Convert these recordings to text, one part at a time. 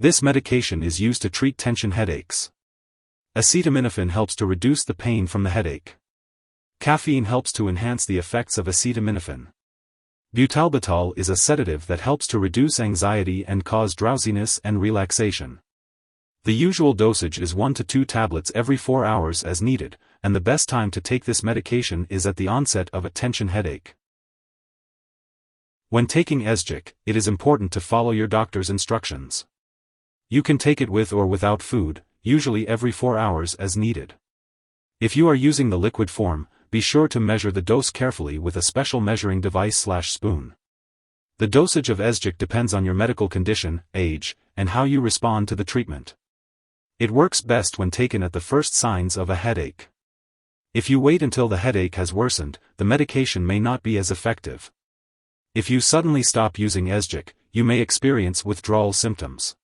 This medication is used to treat tension headaches. Acetaminophen helps to reduce the pain from the headache. Caffeine helps to enhance the effects of acetaminophen. Butalbital is a sedative that helps to reduce anxiety and cause drowsiness and relaxation. The usual dosage is 1 to 2 tablets every 4 hours as needed, and the best time to take this medication is at the onset of a tension headache. When taking Esgic, it is important to follow your doctor's instructions. You can take it with or without food, usually every 4 hours as needed. If you are using the liquid form, be sure to measure the dose carefully with a special measuring device/spoon. The dosage of Esgic depends on your medical condition, age, and how you respond to the treatment. It works best when taken at the first signs of a headache. If you wait until the headache has worsened, the medication may not be as effective. If you suddenly stop using Esgic, you may experience withdrawal symptoms.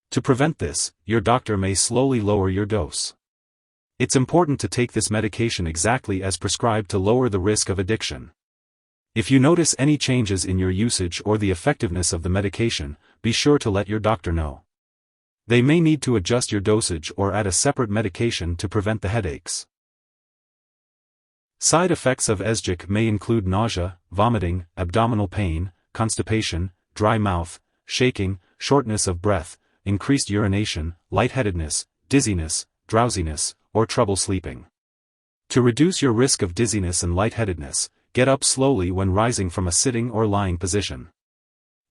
To prevent this, your doctor may slowly lower your dose. It's important to take this medication exactly as prescribed to lower the risk of addiction. If you notice any changes in your usage or the effectiveness of the medication, be sure to let your doctor know. They may need to adjust your dosage or add a separate medication to prevent the headaches. Side effects of Esgic may include nausea, vomiting, abdominal pain, constipation, dry mouth, shaking, shortness of breath, increased urination, lightheadedness, dizziness, drowsiness, or trouble sleeping. To reduce your risk of dizziness and lightheadedness, get up slowly when rising from a sitting or lying position.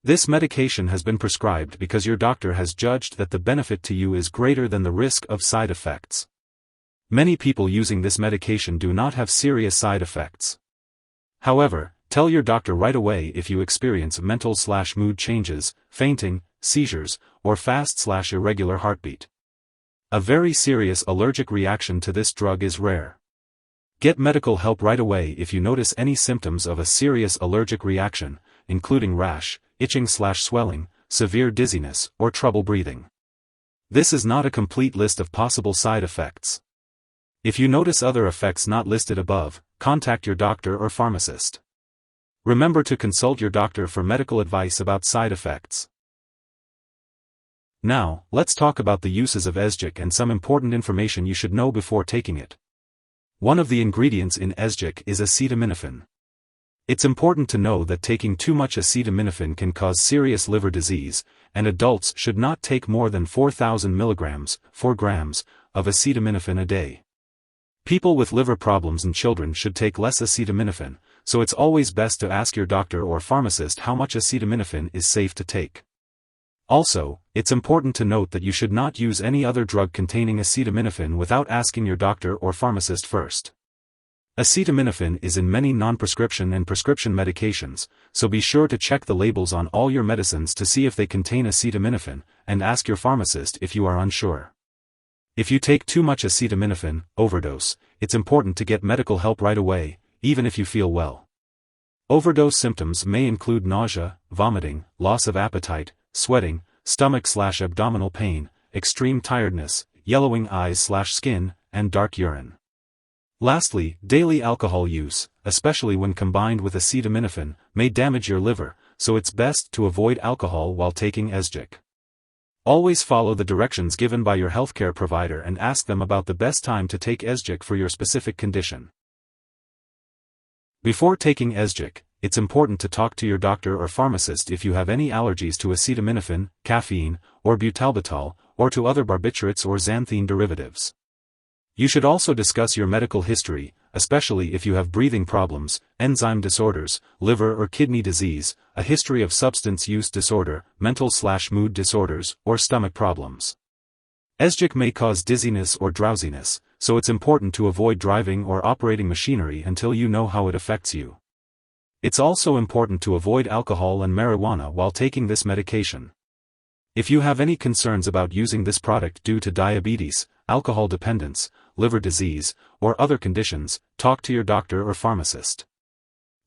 This medication has been prescribed because your doctor has judged that the benefit to you is greater than the risk of side effects. Many people using this medication do not have serious side effects. However, tell your doctor right away if you experience mental/mood changes, fainting, seizures, or fast/irregular heartbeat. A very serious allergic reaction to this drug is rare. Get medical help right away if you notice any symptoms of a serious allergic reaction, including rash, itching/swelling, severe dizziness, or trouble breathing. This is not a complete list of possible side effects. If you notice other effects not listed above, contact your doctor or pharmacist. Remember to consult your doctor for medical advice about side effects. Now, let's talk about the uses of Esgic and some important information you should know before taking it. One of the ingredients in Esgic is acetaminophen. It's important to know that taking too much acetaminophen can cause serious liver disease, and adults should not take more than 4,000 milligrams, 4 grams, of acetaminophen a day. People with liver problems and children should take less acetaminophen, so it's always best to ask your doctor or pharmacist how much acetaminophen is safe to take. Also, it's important to note that you should not use any other drug containing acetaminophen without asking your doctor or pharmacist first. Acetaminophen is in many non-prescription and prescription medications, so be sure to check the labels on all your medicines to see if they contain acetaminophen, and ask your pharmacist if you are unsure. If you take too much acetaminophen, overdose, it's important to get medical help right away, even if you feel well. Overdose symptoms may include nausea, vomiting, loss of appetite, sweating, stomach/abdominal pain, extreme tiredness, yellowing eyes/skin, and dark urine. Lastly, daily alcohol use, especially when combined with acetaminophen, may damage your liver, so it's best to avoid alcohol while taking Esgic. Always follow the directions given by your healthcare provider and ask them about the best time to take Esgic for your specific condition. Before taking Esgic, it's important to talk to your doctor or pharmacist if you have any allergies to acetaminophen, caffeine, or butalbital, or to other barbiturates or xanthine derivatives. You should also discuss your medical history, especially if you have breathing problems, enzyme disorders, liver or kidney disease, a history of substance use disorder, mental/mood disorders, or stomach problems. Esgic may cause dizziness or drowsiness, so it's important to avoid driving or operating machinery until you know how it affects you. It's also important to avoid alcohol and marijuana while taking this medication. If you have any concerns about using this product due to diabetes, alcohol dependence, liver disease, or other conditions, talk to your doctor or pharmacist.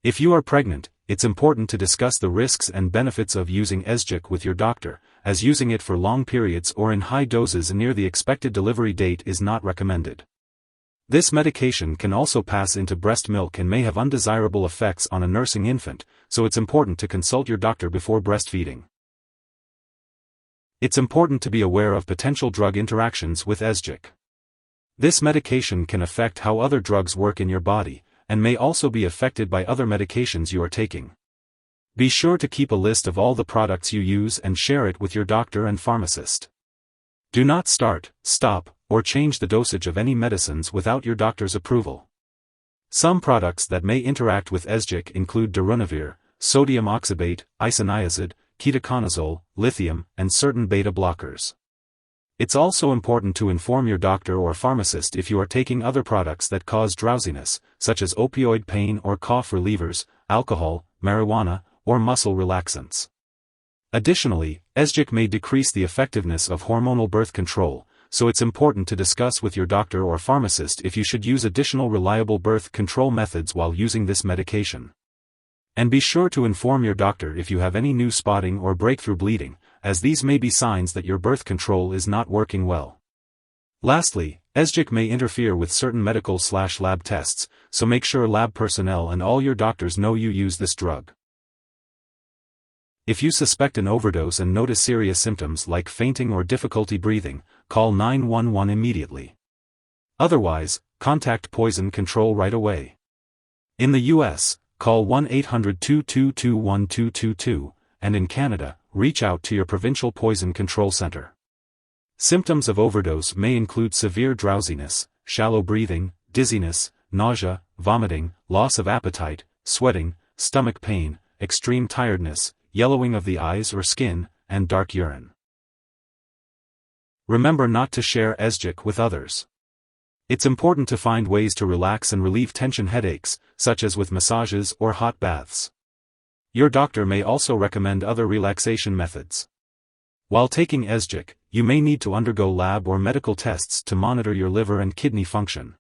If you are pregnant, it's important to discuss the risks and benefits of using Esgic with your doctor, as using it for long periods or in high doses near the expected delivery date is not recommended. This medication can also pass into breast milk and may have undesirable effects on a nursing infant, so it's important to consult your doctor before breastfeeding. It's important to be aware of potential drug interactions with Esgic. This medication can affect how other drugs work in your body, and may also be affected by other medications you are taking. Be sure to keep a list of all the products you use and share it with your doctor and pharmacist. Do not start, stop, or change the dosage of any medicines without your doctor's approval. Some products that may interact with Esgic include darunavir, sodium oxybate, isoniazid, ketoconazole, lithium, and certain beta blockers. It's also important to inform your doctor or pharmacist if you are taking other products that cause drowsiness, such as opioid pain or cough relievers, alcohol, marijuana, or muscle relaxants. Additionally, Esgic may decrease the effectiveness of hormonal birth control, so it's important to discuss with your doctor or pharmacist if you should use additional reliable birth control methods while using this medication. And be sure to inform your doctor if you have any new spotting or breakthrough bleeding, as these may be signs that your birth control is not working well. Lastly, Esgic may interfere with certain medical/lab tests, so make sure lab personnel and all your doctors know you use this drug. If you suspect an overdose and notice serious symptoms like fainting or difficulty breathing, call 911 immediately. Otherwise, contact poison control right away. In the US, call 1-800-222-1222, and in Canada, reach out to your provincial poison control center. Symptoms of overdose may include severe drowsiness, shallow breathing, dizziness, nausea, vomiting, loss of appetite, sweating, stomach pain, extreme tiredness, yellowing of the eyes or skin, and dark urine. Remember not to share Esgic with others. It's important to find ways to relax and relieve tension headaches, such as with massages or hot baths. Your doctor may also recommend other relaxation methods. While taking Esgic, you may need to undergo lab or medical tests to monitor your liver and kidney function.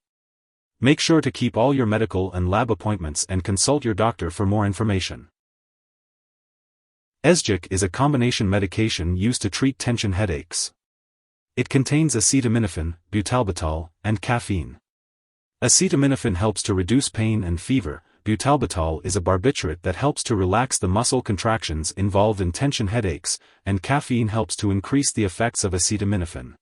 Make sure to keep all your medical and lab appointments and consult your doctor for more information. Esgic is a combination medication used to treat tension headaches. It contains acetaminophen, butalbital, and caffeine. Acetaminophen helps to reduce pain and fever. Butalbital is a barbiturate that helps to relax the muscle contractions involved in tension headaches, and caffeine helps to increase the effects of acetaminophen.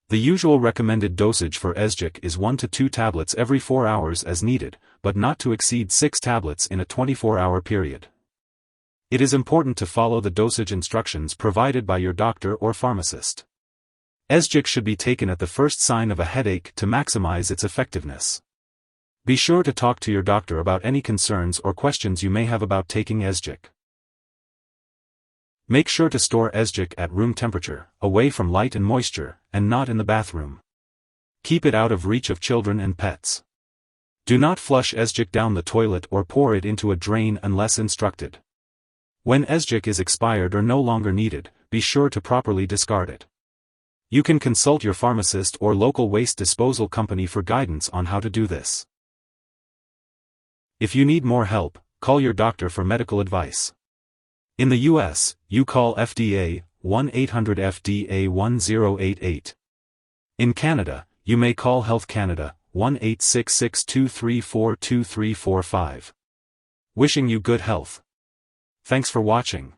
The usual recommended dosage for Esgic is 1 to 2 tablets every 4 hours as needed, but not to exceed 6 tablets in a 24-hour period. It is important to follow the dosage instructions provided by your doctor or pharmacist. Esgic should be taken at the first sign of a headache to maximize its effectiveness. Be sure to talk to your doctor about any concerns or questions you may have about taking Esgic. Make sure to store Esgic at room temperature, away from light and moisture, and not in the bathroom. Keep it out of reach of children and pets. Do not flush Esgic down the toilet or pour it into a drain unless instructed. When Esgic is expired or no longer needed, be sure to properly discard it. You can consult your pharmacist or local waste disposal company for guidance on how to do this. If you need more help, call your doctor for medical advice. In the US, you call FDA, 1-800-FDA-1088. In Canada, you may call Health Canada, 1-866-234-2345. Wishing you good health. Thanks for watching.